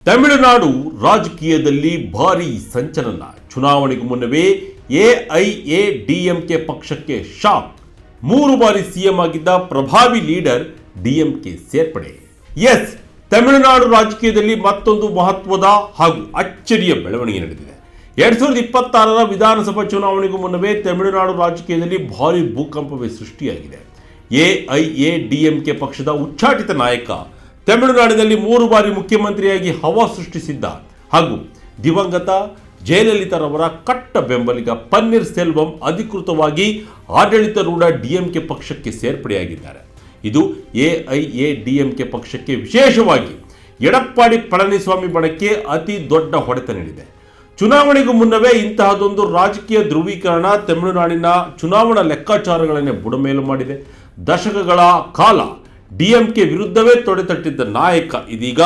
ತಮಿಳುನಾಡು ರಾಜಕೀಯದಲ್ಲಿ ಭಾರೀ ಸಂಚಲನ. ಚುನಾವಣೆಗೂ ಮುನ್ನವೇ ಎಐಎಡಿಎಂಕೆ ಪಕ್ಷಕ್ಕೆ ಶಾಕ್. 3 ಬಾರಿ ಸಿಎಂ ಆಗಿದ್ದ ಪ್ರಭಾವಿ ಲೀಡರ್ ಡಿಎಂಕೆ ಸೇರ್ಪಡೆ. ಎಸ್, ತಮಿಳುನಾಡು ರಾಜಕೀಯದಲ್ಲಿ ಮತ್ತೊಂದು ಮಹತ್ವದ ಹಾಗೂ ಅಚ್ಚರಿಯ ಬೆಳವಣಿಗೆ ನಡೆದಿದೆ. 2026ರ ವಿಧಾನಸಭಾ ಚುನಾವಣೆಗೂ ಮುನ್ನವೇ ತಮಿಳುನಾಡು ರಾಜಕೀಯದಲ್ಲಿ ಭಾರೀ ಭೂಕಂಪವೇ ಸೃಷ್ಟಿಯಾಗಿದೆ. ಎಐಎಡಿಎಂಕೆ ಪಕ್ಷದ ಉಚ್ಚಾಟಿತ ನಾಯಕ, ತಮಿಳುನಾಡಿನಲ್ಲಿ 3 ಬಾರಿ ಮುಖ್ಯಮಂತ್ರಿಯಾಗಿ ಹವಾ ಸೃಷ್ಟಿಸಿದ್ದ ಹಾಗೂ ದಿವಂಗತ ಜಯಲಲಿತಾರವರ ಕಟ್ಟ ಬೆಂಬಲಿಗ ಪನ್ನೀರ್ ಸೆಲ್ವಂ ಅಧಿಕೃತವಾಗಿ ಆಡಳಿತಾರೂಢ ಡಿಎಂಕೆ ಪಕ್ಷಕ್ಕೆ ಸೇರ್ಪಡೆಯಾಗಿದ್ದಾರೆ. ಇದು ಎಐಎಡಿಎಂಕೆ ಪಕ್ಷಕ್ಕೆ, ವಿಶೇಷವಾಗಿ ಎಡಪ್ಪಾಡಿ ಪಳನಿಸ್ವಾಮಿ ಬಣಕ್ಕೆ ಅತಿ ದೊಡ್ಡ ಹೊಡೆತ ನೀಡಿದೆ. ಚುನಾವಣೆಗೂ ಮುನ್ನವೇ ಇಂತಹದೊಂದು ರಾಜಕೀಯ ಧ್ರುವೀಕರಣ ತಮಿಳುನಾಡಿನ ಚುನಾವಣಾ ಲೆಕ್ಕಾಚಾರಗಳನ್ನೇ ಬುಡಮೇಲು ಮಾಡಿದೆ. ದಶಕಗಳ ಕಾಲ ಡಿಎಂಕೆ ವಿರುದ್ಧವೇ ತೊಡೆತಟ್ಟಿದ್ದ ನಾಯಕ ಇದೀಗ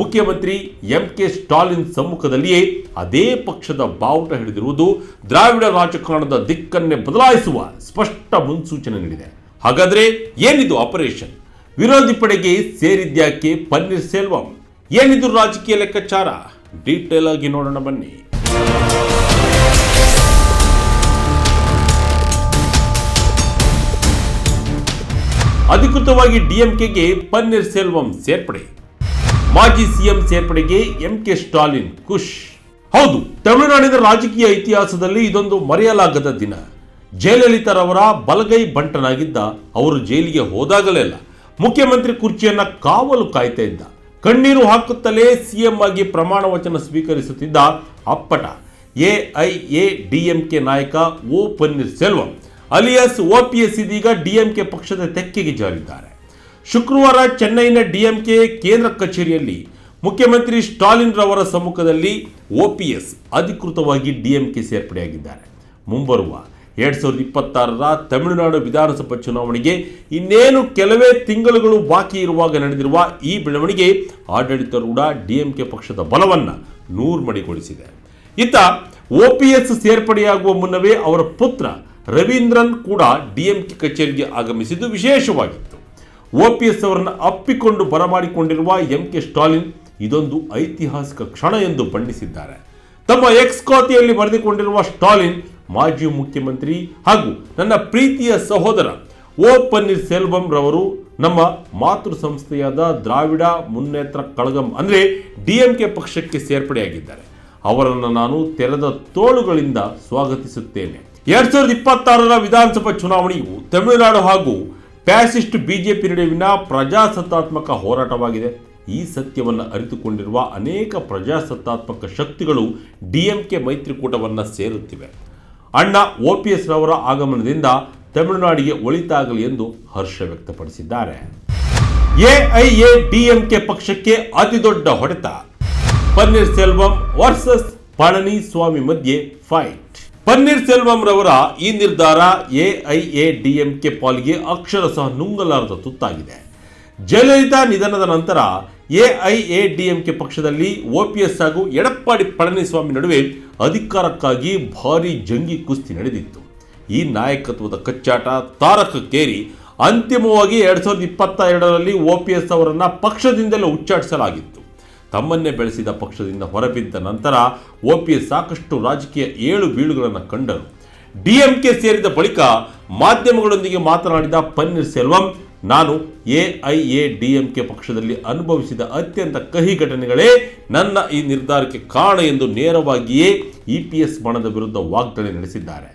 ಮುಖ್ಯಮಂತ್ರಿ ಎಂಕೆ ಸ್ಟಾಲಿನ್ ಸಮ್ಮುಖದಲ್ಲಿಯೇ ಅದೇ ಪಕ್ಷದ ಬಾವುಟ ಹಿಡಿದಿರುವುದು ದ್ರಾವಿಡ ರಾಜಕಾರಣದ ದಿಕ್ಕನ್ನೇ ಬದಲಾಯಿಸುವ ಸ್ಪಷ್ಟ ಮುನ್ಸೂಚನೆ ನೀಡಿದೆ. ಹಾಗಾದ್ರೆ ಏನಿದು ಆಪರೇಷನ್? ವಿರೋಧಿ ಪಡೆಗೆ ಸೇರಿದ್ಯಾಕೆ ಪನ್ನೀರ್ ಸೆಲ್ವಂ? ಏನಿದು ರಾಜಕೀಯ ಲೆಕ್ಕಾಚಾರ? ಡೀಟೇಲ್ ಆಗಿ ನೋಡೋಣ ಬನ್ನಿ. ಅಧಿಕೃತವಾಗಿ ಡಿಎಂಕೆಗೆ ಪನ್ನೀರ್ ಸೆಲ್ವಂ ಸೇರ್ಪಡೆ. ಮಾಜಿ ಸಿಎಂ ಸೇರ್ಪಡೆಗೆ ಎಂಕೆ ಸ್ಟಾಲಿನ್ ಖುಷ್. ಹೌದು, ತಮಿಳುನಾಡಿನ ರಾಜಕೀಯ ಇತಿಹಾಸದಲ್ಲಿ ಇದೊಂದು ಮರೆಯಲಾಗದ ದಿನ. ಜಯಲಲಿತಾರವರ ಬಲಗೈ ಬಂಟನಾಗಿದ್ದ ಅವರು ಜೈಲಿಗೆ ಹೋದಾಗಲೆಲ್ಲ ಮುಖ್ಯಮಂತ್ರಿ ಕುರ್ಚಿಯನ್ನ ಕಾವಲು ಕಾಯ್ತಾ ಇದ್ದ. ಕಣ್ಣೀರು ಹಾಕುತ್ತಲೇ ಸಿಎಂ ಆಗಿ ಪ್ರಮಾಣ ವಚನ ಸ್ವೀಕರಿಸುತ್ತಿದ್ದ ಅಪ್ಪಟ ಎಐಎಡಿಎಂಕೆ ನಾಯಕ ಓ ಪನ್ನೀರ್ ಸೆಲ್ವಂ ಅಲಿಯಾಸ್ ಓಪಿಎಸ್ ಇದೀಗ ಡಿಎಂಕೆ ಪಕ್ಷದ ತೆಕ್ಕೆಗೆ ಜಾರಿದ್ದಾರೆ. ಶುಕ್ರವಾರ ಚೆನ್ನೈನ ಡಿಎಂಕೆ ಕೇಂದ್ರ ಕಚೇರಿಯಲ್ಲಿ ಮುಖ್ಯಮಂತ್ರಿ ಸ್ಟಾಲಿನ್ ರವರ ಸಮ್ಮುಖದಲ್ಲಿ ಓಪಿಎಸ್ ಅಧಿಕೃತವಾಗಿ ಡಿಎಂಕೆ ಸೇರ್ಪಡೆಯಾಗಿದ್ದಾರೆ. ಮುಂಬರುವ 2026ರ ತಮಿಳುನಾಡು ವಿಧಾನಸಭಾ ಚುನಾವಣೆಗೆ ಇನ್ನೇನು ಕೆಲವೇ ತಿಂಗಳುಗಳು ಬಾಕಿ ಇರುವಾಗ ನಡೆದಿರುವ ಈ ಬೆಳವಣಿಗೆ ಆಡಳಿತಾರೂಢ ಡಿಎಂಕೆ ಪಕ್ಷದ ಬಲವನ್ನು ನೂರ್ಮಡಿಗೊಳಿಸಿದೆ. ಇತ್ತ ಓಪಿಎಸ್ ಸೇರ್ಪಡೆಯಾಗುವ ಮುನ್ನವೇ ಅವರ ಪುತ್ರ ರವೀಂದ್ರನ್ ಕೂಡ ಡಿಎಂಕೆ ಕಚೇರಿಗೆ ಆಗಮಿಸಿದ್ದು ವಿಶೇಷವಾಗಿತ್ತು. ಓಪಿಎಸ್ ಅವರನ್ನು ಅಪ್ಪಿಕೊಂಡು ಬರಮಾಡಿಕೊಂಡಿರುವ ಎಂಕೆ ಸ್ಟಾಲಿನ್ ಇದೊಂದು ಐತಿಹಾಸಿಕ ಕ್ಷಣ ಎಂದು ಬಣ್ಣಿಸಿದ್ದಾರೆ. ತಮ್ಮ ಎಕ್ಸ್ ಖಾತೆಯಲ್ಲಿ ಬರೆದುಕೊಂಡಿರುವ ಸ್ಟಾಲಿನ್, ಮಾಜಿ ಮುಖ್ಯಮಂತ್ರಿ ಹಾಗೂ ನನ್ನ ಪ್ರೀತಿಯ ಸಹೋದರ ಓ ಪನ್ನೀರ್ ಸೆಲ್ವಂ ರವರು ನಮ್ಮ ಮಾತೃ ಸಂಸ್ಥೆಯಾದ ದ್ರಾವಿಡ ಮುನ್ನೇತ್ರ ಕಳಗಂ ಅಂದರೆ ಡಿಎಂಕೆ ಪಕ್ಷಕ್ಕೆ ಸೇರ್ಪಡೆಯಾಗಿದ್ದಾರೆ. ಅವರನ್ನು ನಾನು ತೆರೆದ ತೋಳುಗಳಿಂದ ಸ್ವಾಗತಿಸುತ್ತೇನೆ. 2026ರ ವಿಧಾನಸಭಾ ಚುನಾವಣೆಯು ತಮಿಳುನಾಡು ಹಾಗೂ ಫ್ಯಾಸಿಸ್ಟ್ ಬಿಜೆಪಿ ನಡುವಿನ ಪ್ರಜಾಸತ್ತಾತ್ಮಕ ಹೋರಾಟವಾಗಿದೆ. ಈ ಸತ್ಯವನ್ನು ಅರಿತುಕೊಂಡಿರುವ ಅನೇಕ ಪ್ರಜಾಸತ್ತಾತ್ಮಕ ಶಕ್ತಿಗಳು ಡಿಎಂಕೆ ಮೈತ್ರಿಕೂಟವನ್ನು ಸೇರುತ್ತಿವೆ. ಅಣ್ಣ ಓಪಿಎಸ್ ರವರ ಆಗಮನದಿಂದ ತಮಿಳುನಾಡಿಗೆ ಒಳಿತಾಗಲಿ ಎಂದು ಹರ್ಷ ವ್ಯಕ್ತಪಡಿಸಿದ್ದಾರೆ. ಎಐಎಡಿಎಂಕೆ ಪಕ್ಷಕ್ಕೆ ಅತಿದೊಡ್ಡ ಹೊಡೆತ. ಪನ್ನೀರ್ ಸೆಲ್ವಂ ವರ್ಸಸ್ ಪಳನಿಸ್ವಾಮಿ ಮಧ್ಯೆ ಫೈಟ್. ಪನ್ನೀರ್ ಸೆಲ್ವಂ ರವರ ಈ ನಿರ್ಧಾರ ಎಐಎಡಿಎಂಕೆ ಪಾಲಿಗೆ ಅಕ್ಷರಶಃ ನುಂಗಲಾರದ ತುತ್ತಾಗಿದೆ. ಜಯಲಲಿತಾ ನಿಧನದ ನಂತರ ಎಐಎಡಿಎಂಕೆ ಪಕ್ಷದಲ್ಲಿ ಓಪಿಎಸ್ ಹಾಗೂ ಎಡಪ್ಪಾಡಿ ಪಳನಿಸ್ವಾಮಿ ನಡುವೆ ಅಧಿಕಾರಕ್ಕಾಗಿ ಭಾರೀ ಜಂಗಿ ಕುಸ್ತಿ ನಡೆದಿತ್ತು. ಈ ನಾಯಕತ್ವದ ಕಚ್ಚಾಟ ತಾರಕಕ್ಕೇರಿ ಅಂತಿಮವಾಗಿ 2022ರಲ್ಲಿ ಓಪಿಎಸ್ ಅವರನ್ನು ಪಕ್ಷದಿಂದಲೇ ಉಚ್ಚಾಟಿಸಲಾಗಿತ್ತು. ತಮ್ಮನ್ನೇ ಬೆಳೆಸಿದ ಪಕ್ಷದಿಂದ ಹೊರಬಿದ್ದ ನಂತರ ಓಪಿಎಸ್ ಸಾಕಷ್ಟು ರಾಜಕೀಯ ಏಳು ಬೀಳುಗಳನ್ನು ಕಂಡರು. ಡಿಎಂಕೆ ಸೇರಿದ ಬಳಿಕ ಮಾಧ್ಯಮಗಳೊಂದಿಗೆ ಮಾತನಾಡಿದ ಪನ್ನೀರ್ ಸೆಲ್ವಂ, ನಾನು ಎಐಎಡಿಎಂಕೆ ಪಕ್ಷದಲ್ಲಿ ಅನುಭವಿಸಿದ ಅತ್ಯಂತ ಕಹಿ ಘಟನೆಗಳೇ ನನ್ನ ಈ ನಿರ್ಧಾರಕ್ಕೆ ಕಾರಣ ಎಂದು ನೇರವಾಗಿಯೇ ಇಪಿಎಸ್ ಬಣದ ವಿರುದ್ಧ ವಾಗ್ದಾಳಿ ನಡೆಸಿದ್ದಾರೆ.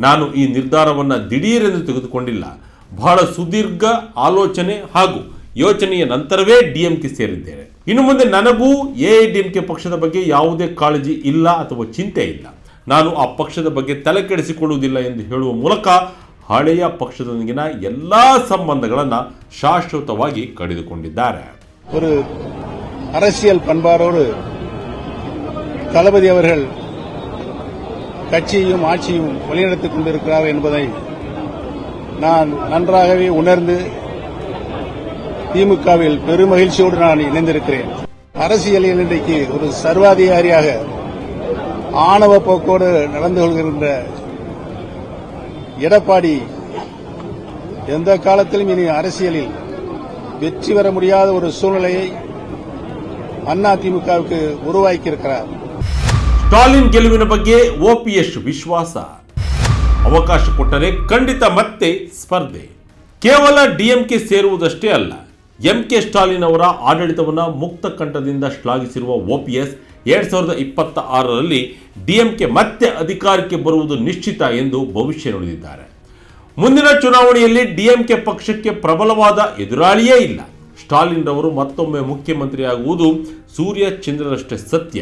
ನಾನು ಈ ನಿರ್ಧಾರವನ್ನು ದಿಢೀರೆಂದು ತೆಗೆದುಕೊಂಡಿಲ್ಲ. ಬಹಳ ಸುದೀರ್ಘ ಆಲೋಚನೆ ಹಾಗೂ ಯೋಚನೆಯ ನಂತರವೇ ಡಿಎಂಕೆ ಸೇರಿದ್ದೇನೆ. ಇನ್ನು ಮುಂದೆ ನನಗೂ ಎಐಎಡಿಎಂಕೆ ಪಕ್ಷದ ಬಗ್ಗೆ ಯಾವುದೇ ಕಾಳಜಿ ಇಲ್ಲ ಅಥವಾ ಚಿಂತೆ ಇಲ್ಲ. ನಾನು ಆ ಪಕ್ಷದ ಬಗ್ಗೆ ತಲೆ ಕೆಡಿಸಿಕೊಳ್ಳುವುದಿಲ್ಲ ಎಂದು ಹೇಳುವ ಮೂಲಕ ಹಳೆಯ ಪಕ್ಷದೊಂದಿಗಿನ ಎಲ್ಲಾ ಸಂಬಂಧಗಳನ್ನು ಶಾಶ್ವತವಾಗಿ ಕಡಿದುಕೊಂಡಿದ್ದಾರೆ. ஒரு அரசியல் பண்பாரோடு தளபதி அவர்கள் கட்சியையும் ஆட்சியும் வழிநடத்திக் கொண்டிருக்கிறார் என்பதை நான் நன்றாகவே உணர்ந்து திமுகவில் பெருமகிழ்ச்சியோடு நான் இணைந்திருக்கிறேன். அரசியலில் இன்றைக்கு ஒரு சர்வாதிகாரியாக ஆணவ போக்கோடு நடந்து கொள்கின்ற எடப்பாடி எந்த காலத்திலும் இனி அரசியலில் வெற்றி பெற முடியாத ஒரு சூழ்நிலையை அதிமுகவுக்கு உருவாக்கியிருக்கிறார். ಸ್ಟಾಲಿನ್ ಗೆಲುವಿನ ಬಗ್ಗೆ ಓಪಿಎಸ್ ವಿಶ್ವಾಸ. ಅವಕಾಶ ಕೊಟ್ಟರೆ ಖಂಡಿತ ಮತ್ತೆ ಸ್ಪರ್ಧೆ. ಕೇವಲ ಡಿಎಂಕೆ ಸೇರುವುದಷ್ಟೇ ಅಲ್ಲ, ಎಂಕೆ ಸ್ಟಾಲಿನ್ ಅವರ ಆಡಳಿತವನ್ನು ಮುಕ್ತ ಕಂಠದಿಂದ ಶ್ಲಾಘಿಸಿರುವ ಓಪಿಎಸ್ 2026ರಲ್ಲಿ ಡಿಎಂಕೆ ಮತ್ತೆ ಅಧಿಕಾರಕ್ಕೆ ಬರುವುದು ನಿಶ್ಚಿತ ಎಂದು ಭವಿಷ್ಯ ನುಡಿದಿದ್ದಾರೆ. ಮುಂದಿನ ಚುನಾವಣೆಯಲ್ಲಿ ಡಿಎಂಕೆ ಪಕ್ಷಕ್ಕೆ ಪ್ರಬಲವಾದ ಎದುರಾಳಿಯೇ ಇಲ್ಲ. ಸ್ಟಾಲಿನ್ ರವರು ಮತ್ತೊಮ್ಮೆ ಮುಖ್ಯಮಂತ್ರಿಯಾಗುವುದು ಸೂರ್ಯ ಚಂದ್ರರಷ್ಟೇ ಸತ್ಯ.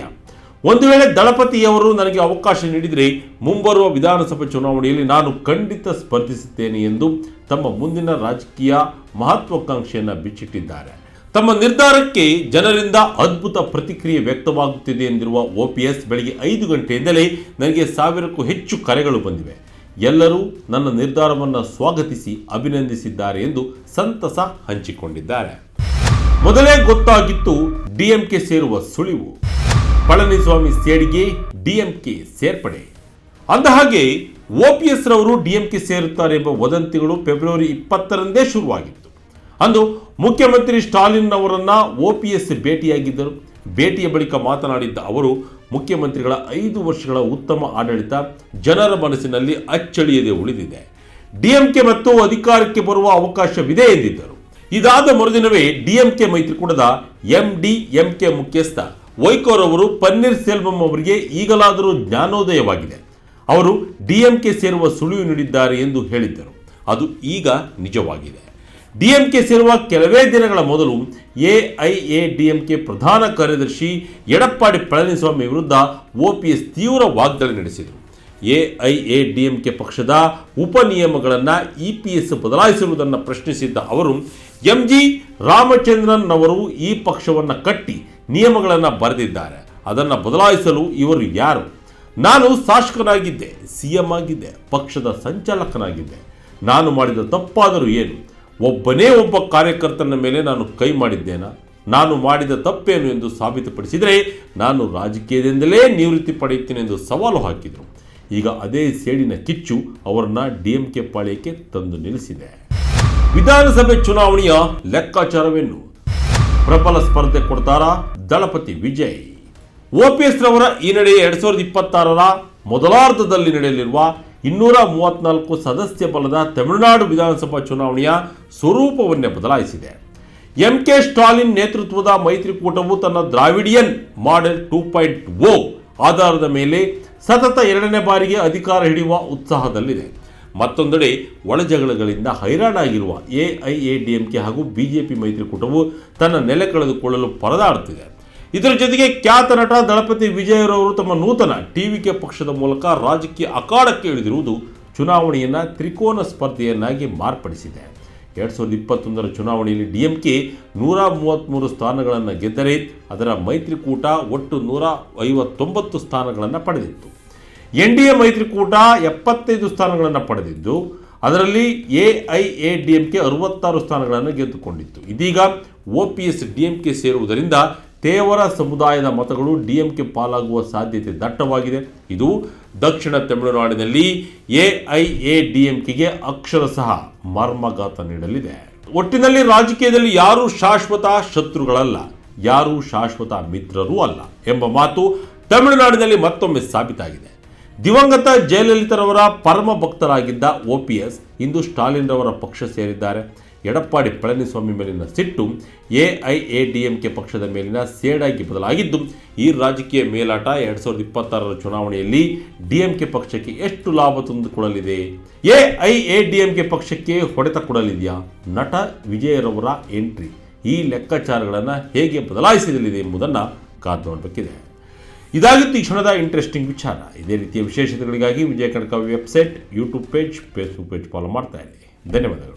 ಒಂದು ವೇಳೆ ದಳಪತಿಯವರು ನನಗೆ ಅವಕಾಶ ನೀಡಿದರೆ ಮುಂಬರುವ ವಿಧಾನಸಭೆ ಚುನಾವಣೆಯಲ್ಲಿ ನಾನು ಖಂಡಿತ ಸ್ಪರ್ಧಿಸುತ್ತೇನೆ ಎಂದು ತಮ್ಮ ಮುಂದಿನ ರಾಜಕೀಯ ಮಹತ್ವಾಕಾಂಕ್ಷೆಯನ್ನು ಬಿಚ್ಚಿಟ್ಟಿದ್ದಾರೆ. ತಮ್ಮ ನಿರ್ಧಾರಕ್ಕೆ ಜನರಿಂದ ಅದ್ಭುತ ಪ್ರತಿಕ್ರಿಯೆ ವ್ಯಕ್ತವಾಗುತ್ತಿದೆ ಎಂದಿರುವ ಓಪಿಎಸ್, ಬೆಳಗ್ಗೆ 5 ಗಂಟೆಯಿಂದಲೇ ನನಗೆ 1000ಕ್ಕೂ ಹೆಚ್ಚು ಕರೆಗಳು ಬಂದಿವೆ. ಎಲ್ಲರೂ ನನ್ನ ನಿರ್ಧಾರವನ್ನು ಸ್ವಾಗತಿಸಿ ಅಭಿನಂದಿಸಿದ್ದಾರೆ ಎಂದು ಸಂತಸ ಹಂಚಿಕೊಂಡಿದ್ದಾರೆ. ಮೊದಲೇ ಗೊತ್ತಾಗಿತ್ತು ಡಿಎಂಕೆ ಸೇರುವ ಸುಳಿವು. ಪಳನಿಸ್ವಾಮಿ ಸೇಡಿಗೆ ಡಿಎಂಕೆ ಸೇರ್ಪಡೆ. ಅಂದಹಾಗೆ ಓಪಿಎಸ್ ರವರು ಡಿಎಂಕೆ ಸೇರುತ್ತಾರೆ ಎಂಬ ವದಂತಿಗಳು ಫೆಬ್ರವರಿ 20ರಂದೇ ಶುರುವಾಗಿತ್ತು. ಅಂದು ಮುಖ್ಯಮಂತ್ರಿ ಸ್ಟಾಲಿನ್ ಅವರನ್ನ ಓಪಿಎಸ್ ಭೇಟಿಯಾಗಿದ್ದರು. ಭೇಟಿಯ ಬಳಿಕ ಮಾತನಾಡಿದ್ದ ಅವರು, ಮುಖ್ಯಮಂತ್ರಿಗಳ 5 ವರ್ಷಗಳ ಉತ್ತಮ ಆಡಳಿತ ಜನರ ಮನಸ್ಸಿನಲ್ಲಿ ಅಚ್ಚಳಿಯದೆ ಉಳಿದಿದೆ. ಡಿಎಂಕೆ ಮತ್ತು ಅಧಿಕಾರಕ್ಕೆ ಬರುವ ಅವಕಾಶವಿದೆ ಎಂದಿದ್ದರು. ಇದಾದ ಮರುದಿನವೇ ಡಿಎಂಕೆ ಮೈತ್ರಿಕೂಟದ ಎಂಡಿಎಂಕೆ ಮುಖ್ಯಸ್ಥ ವೈಕೋರವರು ಪನ್ನೀರ್ ಸೆಲ್ವಂ ಅವರಿಗೆ ಈಗಲಾದರೂ ಜ್ಞಾನೋದಯವಾಗಿದೆ, ಅವರು ಡಿಎಂಕೆ ಸೇರುವ ಸುಳಿವು ನೀಡಿದ್ದಾರೆ ಎಂದು ಹೇಳಿದ್ದರು. ಅದು ಈಗ ನಿಜವಾಗಿದೆ. ಡಿಎಂಕೆ ಸೇರುವ ಕೆಲವೇ ದಿನಗಳ ಮೊದಲು ಎಐಎಡಿಎಂಕೆ ಪ್ರಧಾನ ಕಾರ್ಯದರ್ಶಿ ಎಡಪ್ಪಾಡಿ ಪಳನಿಸ್ವಾಮಿ ವಿರುದ್ಧ ಓಪಿಎಸ್ ತೀವ್ರ ವಾಗ್ದಾಳಿ ನಡೆಸಿದರು. ಎಐಎಡಿಎಂಕೆ ಪಕ್ಷದ ಉಪನಿಯಮಗಳನ್ನು ಇಪಿಎಸ್ ಬದಲಾಯಿಸಿರುವುದನ್ನು ಪ್ರಶ್ನಿಸಿದ್ದ ಅವರು, ಎಂಜಿ ರಾಮಚಂದ್ರನ್ ಅವರು ಈ ಪಕ್ಷವನ್ನು ಕಟ್ಟಿ ನಿಯಮಗಳನ್ನು ಬರೆದಿದ್ದಾರೆ, ಅದನ್ನು ಬದಲಾಯಿಸಲು ಇವರು ಯಾರು? ನಾನು ಶಾಸಕನಾಗಿದ್ದೆ, ಸಿಎಂ ಆಗಿದ್ದೆ, ಪಕ್ಷದ ಸಂಚಾಲಕನಾಗಿದ್ದೆ. ನಾನು ಮಾಡಿದ ತಪ್ಪಾದರೂ ಏನು? ಒಬ್ಬನೇ ಒಬ್ಬ ಕಾರ್ಯಕರ್ತನ ಮೇಲೆ ನಾನು ಕೈ ಮಾಡಿದ್ದೇನಾ? ನಾನು ಮಾಡಿದ ತಪ್ಪೇನು ಎಂದು ಸಾಬೀತುಪಡಿಸಿದರೆ ನಾನು ರಾಜಕೀಯದಿಂದಲೇ ನಿವೃತ್ತಿ ಪಡೆಯುತ್ತೇನೆ ಎಂದು ಸವಾಲು ಹಾಕಿದರು. ಈಗ ಅದೇ ಸೇಡಿನ ಕಿಚ್ಚು ಅವರನ್ನ ಡಿಎಂಕೆ ಪಾಳ್ಯಕ್ಕೆ ತಂದು ನಿಲ್ಲಿಸಿದೆ. ವಿಧಾನಸಭೆ ಚುನಾವಣೆಯ ಲೆಕ್ಕಾಚಾರವೇನು? ಪ್ರಬಲ ಸ್ಪರ್ಧೆ ಕೊಡ್ತಾರಾ ದಳಪತಿ ವಿಜಯ್? ಓಪಿಎಸ್ ರವರ ಈ ನಡೆ 2026ರ ಮೊದಲಾರ್ಧದಲ್ಲಿ ನಡೆಯಲಿರುವ 234 ಸದಸ್ಯ ಬಲದ ತಮಿಳುನಾಡು ವಿಧಾನಸಭಾ ಚುನಾವಣೆಯ ಸ್ವರೂಪವನ್ನೇ ಬದಲಾಯಿಸಿದೆ. ಎಂಕೆ ಸ್ಟಾಲಿನ್ ನೇತೃತ್ವದ ಮೈತ್ರಿಕೂಟವು ತನ್ನ ದ್ರಾವಿಡಿಯನ್ ಮಾಡೆಲ್ 2.0 ಆಧಾರದ ಮೇಲೆ ಸತತ 2ನೇ ಬಾರಿಗೆ ಅಧಿಕಾರ ಹಿಡಿಯುವ ಉತ್ಸಾಹದಲ್ಲಿದೆ. ಮತ್ತೊಂದೆಡೆ ಒಳಜಗಳಗಳಿಂದ ಹೈರಾಣಾಗಿರುವ ಎಐಎಡಿಎಂಕೆ ಹಾಗೂ ಬಿಜೆಪಿ ಮೈತ್ರಿಕೂಟವು ತನ್ನ ನೆಲೆ ಕಳೆದುಕೊಳ್ಳಲು ಪರದಾಡುತ್ತಿದೆ. ಇದರ ಜೊತೆಗೆ ಖ್ಯಾತ ನಟ ದಳಪತಿ ವಿಜಯರವರು ತಮ್ಮ ನೂತನ ಟಿವಿಕೆ ಪಕ್ಷದ ಮೂಲಕ ರಾಜಕೀಯ ಅಖಾಡಕ್ಕೆ ಇಳಿದಿರುವುದು ಚುನಾವಣೆಯನ್ನು ತ್ರಿಕೋನ ಸ್ಪರ್ಧೆಯನ್ನಾಗಿ ಮಾರ್ಪಡಿಸಿದೆ. 2021ರ ಚುನಾವಣೆಯಲ್ಲಿ ಡಿಎಂಕೆ 133 ಸ್ಥಾನಗಳನ್ನು ಗೆದ್ದರೆ ಅದರ ಮೈತ್ರಿಕೂಟ ಒಟ್ಟು 159 ಸ್ಥಾನಗಳನ್ನು ಪಡೆದಿತ್ತು. ಎನ್ಡಿಎ ಮೈತ್ರಿಕೂಟ 75 ಸ್ಥಾನಗಳನ್ನು ಪಡೆದಿದ್ದು ಅದರಲ್ಲಿ ಎಐಎಡಿಎಂಕೆ 66 ಸ್ಥಾನಗಳನ್ನು ಗೆದ್ದುಕೊಂಡಿತ್ತು. ಇದೀಗ ಓಪಿಎಸ್ ಡಿಎಂಕೆ ಸೇರುವುದರಿಂದ ತೇವರ ಸಮುದಾಯದ ಮತಗಳು ಡಿಎಂಕೆ ಪಾಲಾಗುವ ಸಾಧ್ಯತೆ ದಟ್ಟವಾಗಿದೆ. ಇದು ದಕ್ಷಿಣ ತಮಿಳುನಾಡಿನಲ್ಲಿ ಎಐಎಡಿಎಂಕೆಗೆ ಅಕ್ಷರಶಃ ಮರ್ಮಘಾತ ನೀಡಲಿದೆ. ಒಟ್ಟಿನಲ್ಲಿ ರಾಜಕೀಯದಲ್ಲಿ ಯಾರೂ ಶಾಶ್ವತ ಶತ್ರುಗಳಲ್ಲ, ಯಾರೂ ಶಾಶ್ವತ ಮಿತ್ರರೂ ಅಲ್ಲ ಎಂಬ ಮಾತು ತಮಿಳುನಾಡಿನಲ್ಲಿ ಮತ್ತೊಮ್ಮೆ ಸಾಬೀತಾಗಿದೆ. ದಿವಂಗತ ಜಯಲಲಿತಾರವರ ಪರಮ ಭಕ್ತರಾಗಿದ್ದ ಓಪಿಎಸ್ ಇಂದು ಸ್ಟಾಲಿನ್ ರವರ ಪಕ್ಷ ಸೇರಿದ್ದಾರೆ. ಎಡಪ್ಪಾಡಿ ಪಳನಿಸ್ವಾಮಿ ಮೇಲಿನ ಸಿಟ್ಟು ಎಐಎಡಿಎಂಕೆ ಪಕ್ಷದ ಮೇಲಿನ ಸೇಡಾಗಿ ಬದಲಾಗಿದ್ದು, ಈ ರಾಜಕೀಯ ಮೇಲಾಟ 2026ರ ಚುನಾವಣೆಯಲ್ಲಿ ಡಿಎಂಕೆ ಪಕ್ಷಕ್ಕೆ ಎಷ್ಟು ಲಾಭ ತಂದುಕೊಡಲಿದೆ? ಎಐಎಡಿಎಂಕೆ ಪಕ್ಷಕ್ಕೆ ಹೊಡೆತ ಕೊಡಲಿದೆಯಾ? ನಟ ವಿಜಯರವರ ಎಂಟ್ರಿ ಈ ಲೆಕ್ಕಾಚಾರಗಳನ್ನು ಹೇಗೆ ಬದಲಾಯಿಸಲಿದೆ ಎಂಬುದನ್ನು ಕಾದು ನೋಡಬೇಕಿದೆ. ಇದಾಗಿತ್ತು ಈ ಕ್ಷಣದ ಇಂಟ್ರೆಸ್ಟಿಂಗ್ ವಿಚಾರ. ಇದೇ ರೀತಿಯ ವಿಶೇಷತೆಗಳಿಗಾಗಿ Vijaya Kanaka website, YouTube page, Facebook page follow ಮಾಡ್ತಾ ಇರಿ. ಧನ್ಯವಾದಗಳು.